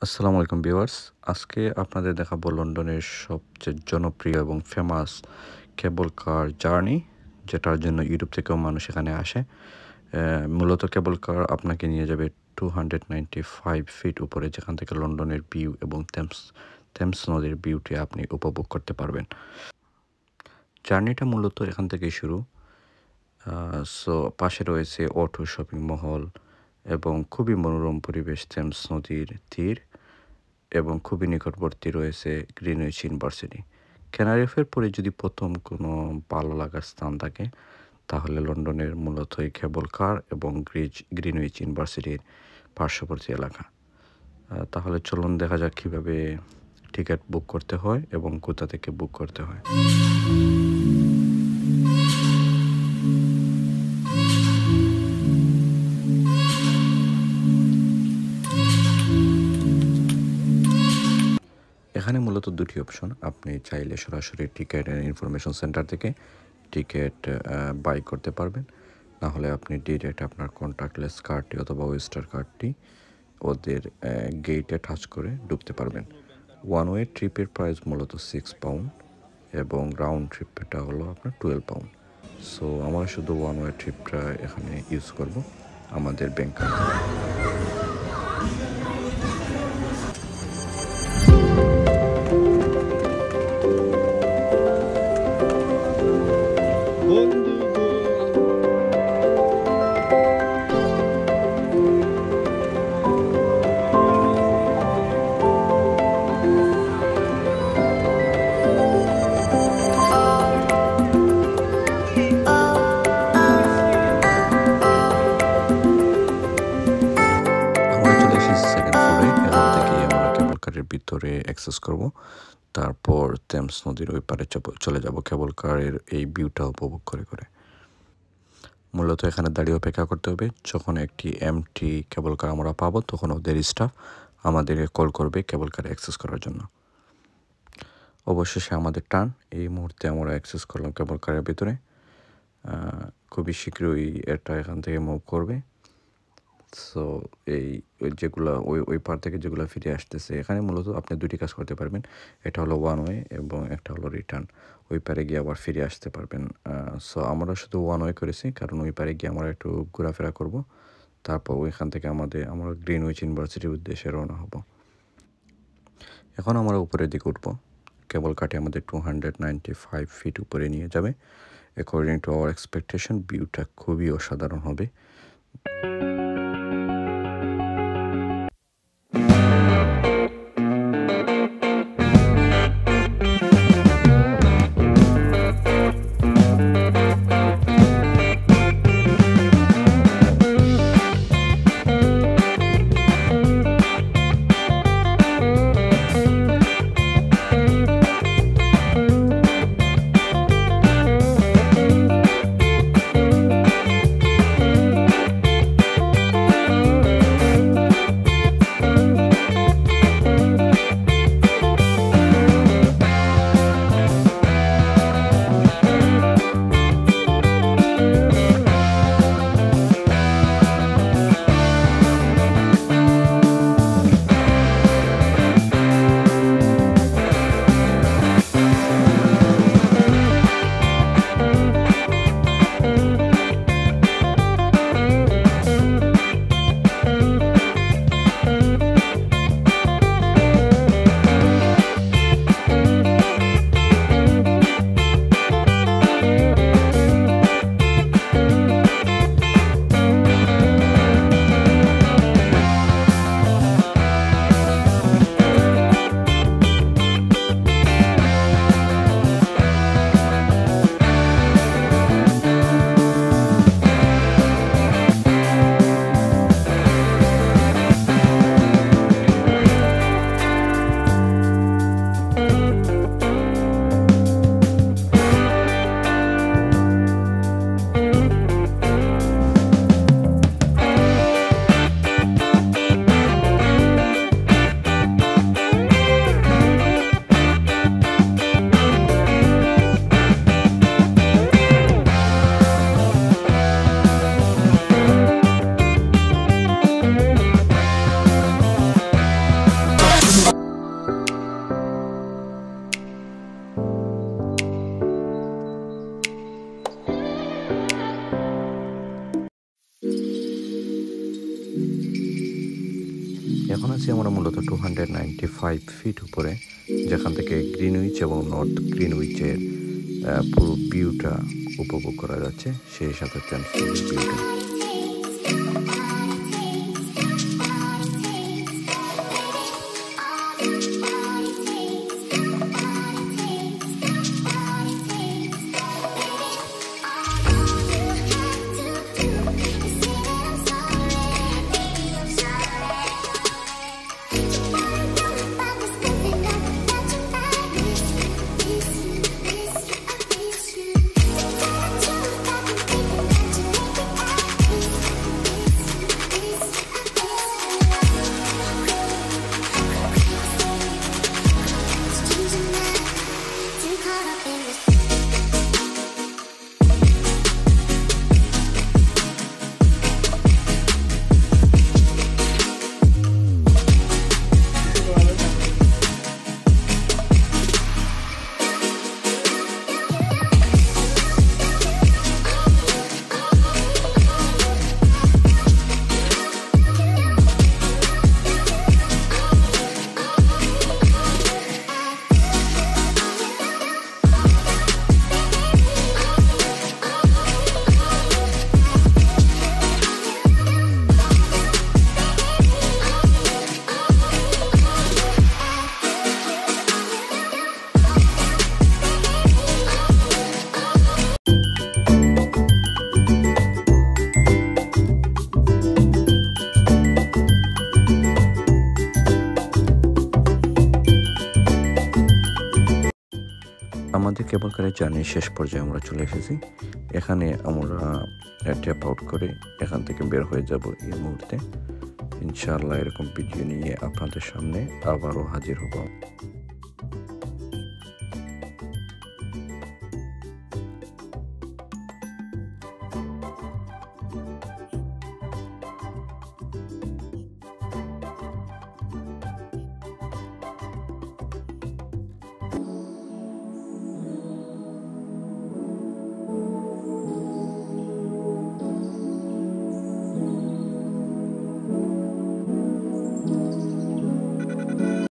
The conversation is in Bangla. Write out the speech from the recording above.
আসসালামু আলাইকুম ভিউয়ার্স। আজকে আপনাদের দেখাবো লন্ডনের সবচেয়ে জনপ্রিয় এবং ফেমাস কেবল কার জার্নি, যেটার জন্য ইউরোপ থেকেও মানুষ এখানে আসে। মূলত কেবল কার আপনাকে নিয়ে যাবে 295 ফিট উপরে, যেখান থেকে লন্ডনের ভিউ এবং থেমস নদীর ভিউটি আপনি উপভোগ করতে পারবেন। জার্নিটা মূলত এখান থেকেই শুরু। সো পাশে রয়েছে অটো শপিং মহল এবং খুবই মনোরম পরিবেশ, থেমস নদীর তীর এবং খুবই নিকটবর্তী রয়েছে গ্রিনউইচ ইউনিভার্সিটি। ক্যানারি হোফের পরে যদি প্রথম কোনো ভালো লাগার স্থান থাকে, তাহলে লন্ডনের মূলত এই কেবল কার এবং গ্রিনউইচ ইউনিভার্সিটির পার্শ্ববর্তী এলাকা। তাহলে চলুন দেখা যাক কীভাবে টিকিট বুক করতে হয় এবং কোথা থেকে বুক করতে হয়। এখানে মূলত দুটি অপশন। আপনি চাইলে সরাসরি টিকিট ইনফরমেশন সেন্টার থেকে টিকিট বাই করতে পারবেন, না হলে আপনি ডিরেক্ট আপনার কন্ট্যাক্টলেস কার্ডটি অথবা ওয়েস্টার কার্ডটি ওদের গেটে টাচ করে ঢুকতে পারবেন। ওয়ান ওয়ে ট্রিপের প্রাইস মূলত 6 পাউন্ড এবং রাউন্ড ট্রিপটা হলো আপনার 12 পাউন্ড। সো আমরা শুধু ওয়ান ওয়ে ট্রিপটা এখানে ইউজ করব আমাদের ব্যাংক কার্ড। ভিতরে অ্যাক্সেস করব, তারপর থেমস নদীর ওই পারে চলে যাব কেবল কারের এই ভিউটা উপভোগ করে করে। মূলত এখানে দাঁড়িয়ে অপেক্ষা করতে হবে। যখন একটি এমটি কেবল কার আমরা পাবো, তখন ওদের স্টাফ আমাদেরকে কল করবে কেবল কারে অ্যাক্সেস করার জন্য। অবশেষে আমাদের টার্ন। এই মুহূর্তে আমরা অ্যাক্সেস করলাম কেবল কারের ভিতরে। খুবই শীঘ্রই এটা এখান থেকে মুভ করবে। সো এই যেগুলো ওই পার থেকে যেগুলো ফিরে আসতেছে, এখানে মূলত আপনি দুটি কাজ করতে পারবেন। একটা হলো ওয়ান ওয়ে এবং একটা হলো রিটার্ন। ওই পারে গিয়ে আবার ফিরে আসতে পারবেন। সো আমরা শুধু ওয়ান ওয়ে করেছি, কারণ ওই পারে গিয়ে আমরা একটু ঘোরাফেরা করব, তারপর ওইখান থেকে আমরা গ্রিনউইচ ইউনিভার্সিটির উদ্দেশ্যে রওনা হব। এখন আমরা উপরের দিকে উঠবো। কেবল কারটি আমাদের 295 ফিট উপরে নিয়ে যাবে। অ্যাকর্ডিং টু আওয়ার এক্সপেকটেশন, ভিউটা খুবই অসাধারণ হবে। এখন আছি আমরা মূলত 295 ফিট উপরে, যেখান থেকে গ্রিনউইচ এবং নর্থ গ্রিনউইচের পুরো ভিউটা উপভোগ করা যাচ্ছে, সেই সাথে টেমস ভিউটা। আমাদের কেবল কারের জার্নির শেষ পর্যায়ে আমরা চলে এসেছি। এখানে আমরা ট্যাপ আউট করে এখান থেকে বের হয়ে যাব এই মুহূর্তে। ইনশাআল্লাহ এরকম ভিডিও নিয়ে আপনাদের সামনে আবারও হাজির হব।